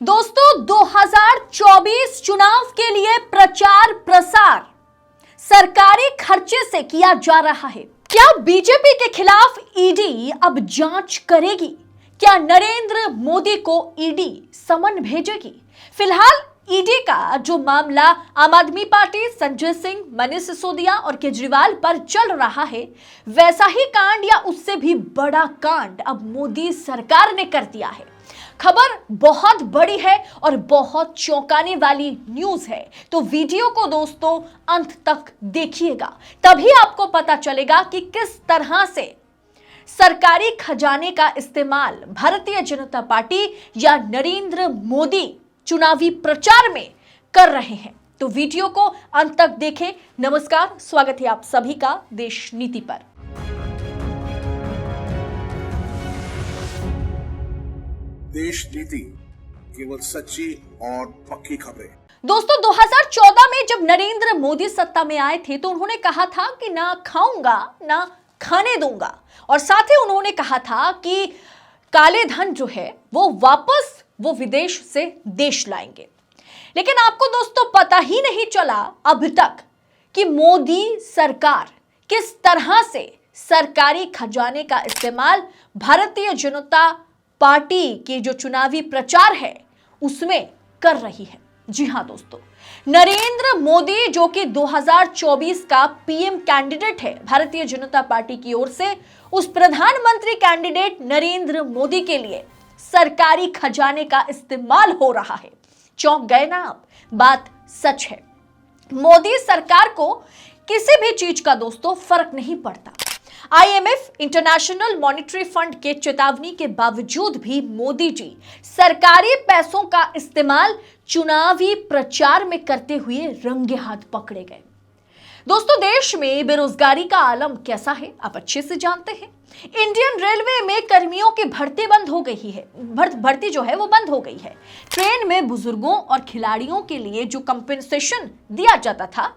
दोस्तों 2024 चुनाव के लिए प्रचार प्रसार सरकारी खर्चे से किया जा रहा है। क्या बीजेपी के खिलाफ ईडी अब जांच करेगी? क्या नरेंद्र मोदी को ईडी समन भेजेगी? फिलहाल ईडी का जो मामला आम आदमी पार्टी, संजय सिंह, मनीष सिसोदिया और केजरीवाल पर चल रहा है, वैसा ही कांड या उससे भी बड़ा कांड अब मोदी सरकार ने कर दिया है। खबर बहुत बड़ी है और बहुत चौंकाने वाली न्यूज है, तो वीडियो को दोस्तों अंत तक देखिएगा, तभी आपको पता चलेगा कि किस तरह से सरकारी खजाने का इस्तेमाल भारतीय जनता पार्टी या नरेंद्र मोदी चुनावी प्रचार में कर रहे हैं। तो वीडियो को अंत तक देखें। नमस्कार, स्वागत है आप सभी का देश नीति पर। देश नीति, केवल सच्ची और पक्की खबरें। दोस्तों 2014 में जब नरेंद्र मोदी सत्ता में आए थे तो उन्होंने कहा था कि ना खाऊंगा ना खाने दूंगा, और साथ ही उन्होंने कहा था कि काले धन जो है वो वापस विदेश से देश लाएंगे। लेकिन आपको दोस्तों पता ही नहीं चला अब तक कि मोदी सरकार किस तरह से सरकारी खजाने का इस्तेमाल भारतीय जनता पार्टी के जो चुनावी प्रचार है उसमें कर रही है। जी हां दोस्तों, नरेंद्र मोदी जो कि 2024 का पीएम कैंडिडेट है भारतीय जनता पार्टी की ओर से, उस प्रधानमंत्री कैंडिडेट नरेंद्र मोदी के लिए सरकारी खजाने का इस्तेमाल हो रहा है। चौंक गए ना आप? बात सच है। मोदी सरकार को किसी भी चीज का दोस्तों फर्क नहीं पड़ता। आईएमएफ, इंटरनेशनल मॉनेटरी फंड के चेतावनी के बावजूद भी मोदी जी सरकारी पैसों का इस्तेमाल चुनावी प्रचार में करते हुए रंगे हाथ पकड़े गए। दोस्तों देश में बेरोजगारी का आलम कैसा है आप अच्छे से जानते हैं। इंडियन रेलवे में कर्मियों की भर्ती बंद हो गई है, भर्ती जो है वो बंद हो गई है। ट्रेन में बुजुर्गों और खिलाड़ियों के लिए जो कंपेंसेशन दिया जाता था,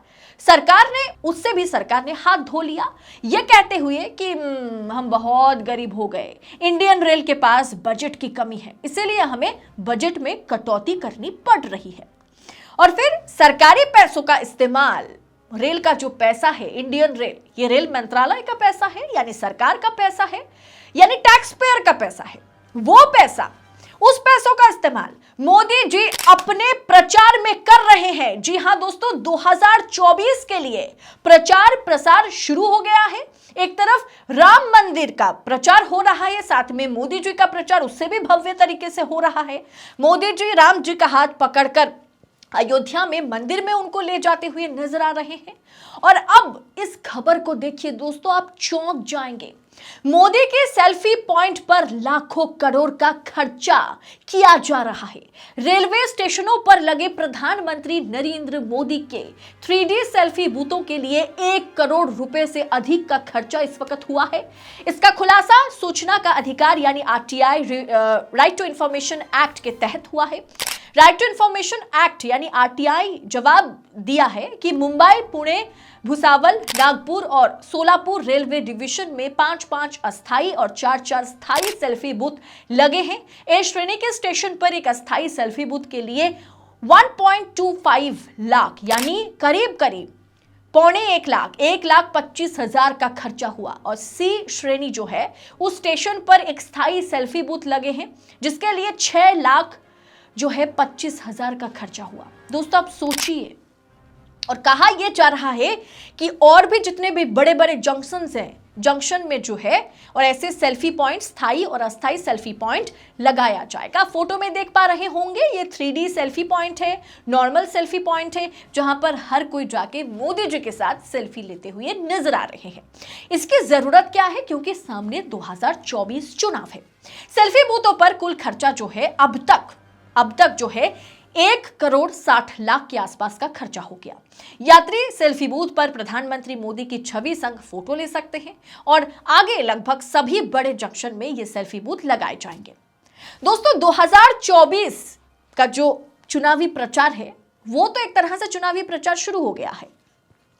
उससे भी सरकार ने हाथ धो लिया, ये कहते हुए कि हम बहुत गरीब हो गए, इंडियन रेल के पास बजट की कमी है, इसीलिए हमें बजट में कटौती करनी पड़ रही है। और फिर सरकारी पैसों का इस्तेमाल, रेल का जो पैसा है, इंडियन रेल, ये रेल मंत्रालय का पैसा है, यानी सरकार का पैसा है, यानी टैक्स पेयर का पैसा है। वो पैसा, उस पैसों का इस्तेमाल मोदी जी अपने प्रचार में कर रहे हैं। जी हां दोस्तों, 2024 के लिए प्रचार प्रसार शुरू हो गया है। एक तरफ राम मंदिर का प्रचार हो रहा है, साथ में मोदी जी का प्रचार उससे भी भव्य तरीके से हो रहा है। मोदी जी राम जी का हाथ पकड़कर अयोध्या में मंदिर में उनको ले जाते हुए नजर आ रहे हैं। और अब इस खबर को देखिए दोस्तों, आप चौंक जाएंगे। मोदी के सेल्फी पॉइंट पर लाखों करोड़ का खर्चा किया जा रहा है। रेलवे स्टेशनों पर लगे प्रधानमंत्री नरेंद्र मोदी के 3D सेल्फी बूथों के लिए 1 करोड़ रुपए से अधिक का खर्चा इस वक्त हुआ है। इसका खुलासा सूचना का अधिकार यानी RTI, right to information act के तहत हुआ है। राइट टू इंफॉर्मेशन एक्ट यानी आरटीआई जवाब दिया है कि मुंबई, पुणे, भुसावल, नागपुर और सोलापुर रेलवे डिवीजन में 5-5 अस्थायी और 4-4 स्थायी सेल्फी बूथ लगे हैं। ए श्रेणी के स्टेशन पर एक अस्थायी सेल्फी बूथ के लिए 1.25 लाख यानी करीब पौने 1 लाख, 1,25,000 का खर्चा हुआ। और सी श्रेणी जो है उस स्टेशन पर एक स्थायी सेल्फी बूथ लगे हैं, जिसके लिए 6 लाख जो है 25,000 का खर्चा हुआ। दोस्तों आप सोचिए, और कहा यह जा रहा है कि और भी जितने भी बड़े बड़े जंक्शंस हैं, जंक्शन में जो है और ऐसे सेल्फी पॉइंट, स्थायी और अस्थायी सेल्फी पॉइंट लगाया जाएगा। फोटो में देख पा रहे होंगे, ये 3D सेल्फी पॉइंट है, नॉर्मल सेल्फी पॉइंट है, जहां पर हर कोई जाके मोदी जी के साथ सेल्फी लेते हुए नजर आ रहे हैं। इसकी जरूरत क्या है? क्योंकि सामने 2024 चुनाव है। सेल्फी बूथों पर कुल खर्चा जो है अब तक जो है 1 करोड़ 60 लाख के आसपास का खर्चा हो गया। यात्री सेल्फी बूथ पर प्रधानमंत्री मोदी की छवि संग फोटो ले सकते हैं और आगे लगभग सभी बड़े जंक्शन में ये सेल्फी बूथ लगाए जाएंगे। दोस्तों 2024 का जो चुनावी प्रचार है वो तो एक तरह से चुनावी प्रचार शुरू हो गया है।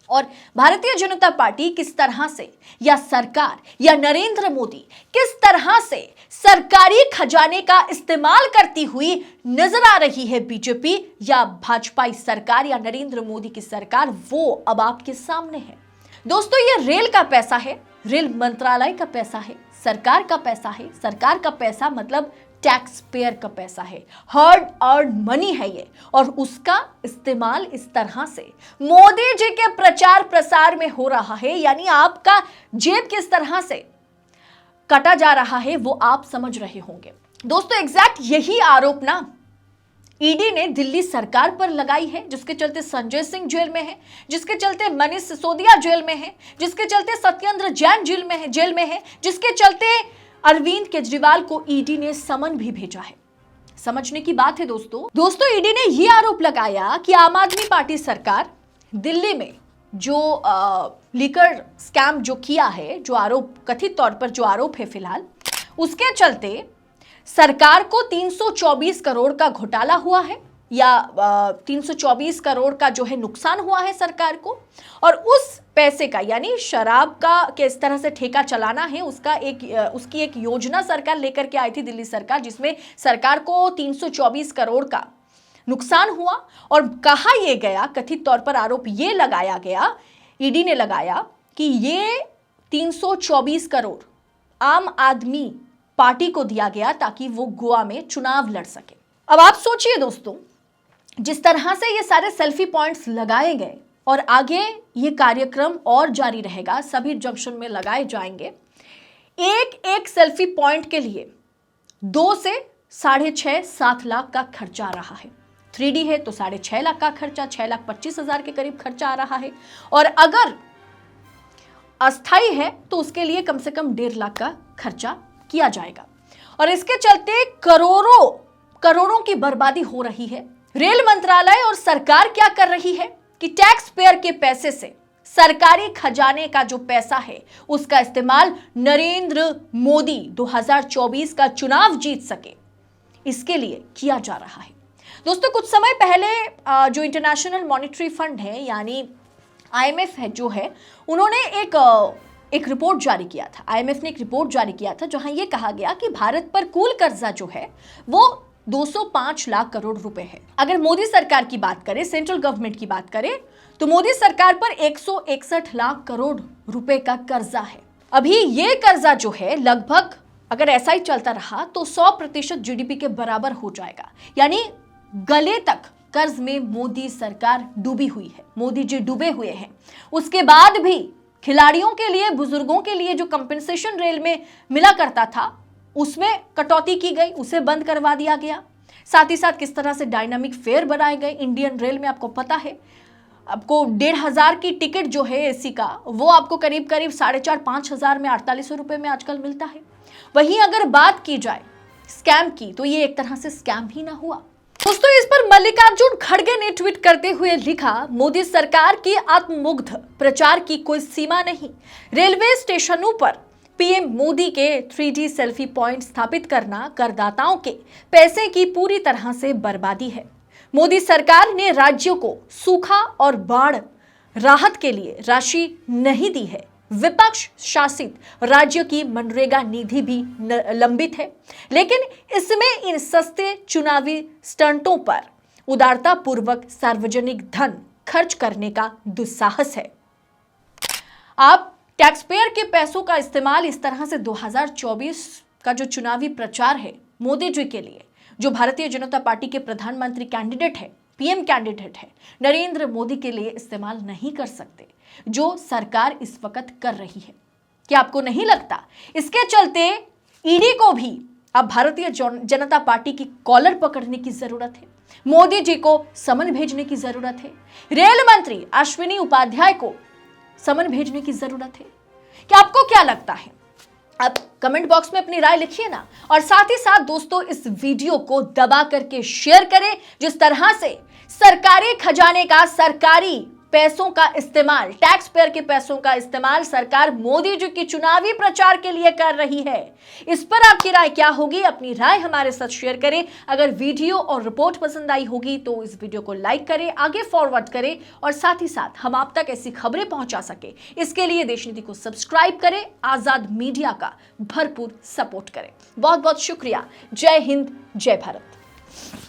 और भारतीय जनता पार्टी किस तरह से या सरकार या नरेंद्र मोदी किस तरह से सरकारी खजाने का इस्तेमाल करती हुई नजर आ रही है बीजेपी या भाजपाई सरकार या नरेंद्र मोदी की सरकार, वो अब आपके सामने है। दोस्तों, ये रेल का पैसा है, रेल मंत्रालय का पैसा है, सरकार का पैसा है। सरकार का पैसा मतलब टैक्स पेयर का पैसा है, हार्ड अर्न मनी है ये, और उसका इस्तेमाल इस तरह से मोदी जी के प्रचार प्रसार में हो रहा है, यानी आपका जेब किस तरह से कटा जा रहा है वो आप समझ रहे होंगे। दोस्तों, एग्जैक्ट यही आरोप ना ईडी ने दिल्ली सरकार पर लगाई है, जिसके चलते संजय सिंह जेल में है, जिसके चलते मनीष सिसोदिया जेल में है, जिसके चलते सत्येंद्र जैन जेल में है, जिसके चलते अरविंद केजरीवाल को ईडी ने समन भी भेजा है। समझने की बात है दोस्तों, ईडी ने यह आरोप लगाया कि आम आदमी पार्टी सरकार दिल्ली में जो लिकर स्कैम जो किया है, जो आरोप कथित तौर पर जो आरोप है फिलहाल, उसके चलते सरकार को 324 करोड़ का घोटाला हुआ है या 324 करोड़ का जो है नुकसान हुआ है सरकार को, और उस पैसे का यानी शराब का किस तरह से ठेका चलाना है उसकी एक योजना सरकार लेकर के आई थी दिल्ली सरकार, जिसमें सरकार को 324 करोड़ का नुकसान हुआ। और कहा यह गया, कथित तौर पर आरोप ये लगाया गया, ईडी ने लगाया कि ये 324 करोड़ आम आदमी पार्टी को दिया गया ताकि वो गोवा में चुनाव लड़ सके। अब आप सोचिए दोस्तों, जिस तरह से ये सारे सेल्फी पॉइंट्स लगाए गए और आगे ये कार्यक्रम और जारी रहेगा, सभी जंक्शन में लगाए जाएंगे, एक एक सेल्फी पॉइंट के लिए 2 से 6.5-7 लाख का खर्चा आ रहा है। 3D है तो 6.5 लाख का खर्चा, 6,25,000 के करीब खर्चा आ रहा है, और अगर अस्थाई है तो उसके लिए कम से कम 1.5 लाख का खर्चा किया जाएगा। और इसके चलते करोड़ों की बर्बादी हो रही है। रेल मंत्रालय और सरकार क्या कर रही है कि टैक्स पेयर के पैसे से सरकारी खजाने का जो पैसा है उसका इस्तेमाल नरेंद्र मोदी 2024 का चुनाव जीत सके, इसके लिए किया जा रहा है। दोस्तों, कुछ समय पहले जो इंटरनेशनल मॉनेटरी फंड है यानी IMF है जो है, उन्होंने एक रिपोर्ट जारी किया था। IMF ने एक रिपोर्ट जारी किया था जहां यह कहा गया कि भारत पर कुल कर्जा जो है वो 205 लाख करोड़ रुपए है। अगर मोदी सरकार की बात करें, सेंट्रल गवर्नमेंट की बात करें, तो मोदी सरकार पर 161 लाख करोड़ रुपए का कर्जा है। अभी ये कर्जा जो है लगभग, अगर ऐसा ही चलता रहा तो 100% GDP के बराबर हो जाएगा, यानी गले तक कर्ज में मोदी सरकार डूबी हुई है, मोदी जी डूबे हुए हैं। उसके बाद भी खिलाड़ियों के लिए, बुजुर्गों के लिए जो कंपेंसेशन रेल में मिला करता था उसमें कटौती की गई, उसे बंद करवा दिया गया। साथ ही साथ किस तरह से डायनामिक फेयर बनाए गए इंडियन रेल में, आपको पता है, आपको 1,500 की टिकट जो है एसी का वो आपको करीब 4,500-5 हजार में 4800 रुपए में आजकल मिलता है। वहीं अगर बात की जाए स्कैम की, तो ये एक तरह से स्कैम ही ना हुआ। दोस्तों, इस पर मल्लिकार्जुन खड़गे ने ट्वीट करते हुए लिखा, मोदी सरकार की आत्ममुग्ध प्रचार की कोई सीमा नहीं। रेलवे स्टेशनों पर पीएम मोदी के 3D सेल्फी पॉइंट स्थापित करना करदाताओं के पैसे की पूरी तरह से बर्बादी है। मोदी सरकार ने राज्यों को सूखा और बाढ़ राहत के लिए राशि नहीं दी है। विपक्ष शासित राज्यों की मनरेगा निधि भी लंबित है, लेकिन इसमें इन सस्ते चुनावी स्टंटों पर उदारता पूर्वक सार्वजनिक धन खर्च करने का दुस्साहस है। आप टैक्स पेयर के पैसों का इस्तेमाल इस तरह से 2024 का जो चुनावी प्रचार है मोदी जी के लिए, जो भारतीय जनता पार्टी के प्रधानमंत्री कैंडिडेट है, पीएम कैंडिडेट है, नरेंद्र मोदी के लिए इस्तेमाल नहीं कर सकते, जो सरकार इस वक्त कर रही है। क्या आपको नहीं लगता इसके चलते ईडी को भी अब भारतीय जनता पार्टी की कॉलर पकड़ने की जरूरत है, मोदी जी को समन भेजने की जरूरत है, रेल मंत्री अश्विनी उपाध्याय को समन भेजने की जरूरत है? क्या आपको क्या लगता है? आप कमेंट बॉक्स में अपनी राय लिखिए ना, और साथ ही साथ दोस्तों इस वीडियो को दबा करके शेयर करें। जिस तरह से सरकारी खजाने का, सरकारी पैसों का इस्तेमाल, टैक्स पेयर के पैसों का इस्तेमाल सरकार मोदी जी की चुनावी प्रचार के लिए कर रही है। इस पर आपकी राय क्या होगी? अपनी राय हमारे साथ शेयर करें। अगर वीडियो और रिपोर्ट पसंद आई होगी तो इस वीडियो को लाइक करें, आगे फॉरवर्ड करें और साथ ही साथ हम आप तक ऐसी खबरें पहुंचा सके इसके लिए देश नीति को सब्सक्राइब करें, आजाद मीडिया का भरपूर सपोर्ट करें। बहुत बहुत शुक्रिया। जय हिंद, जय भारत।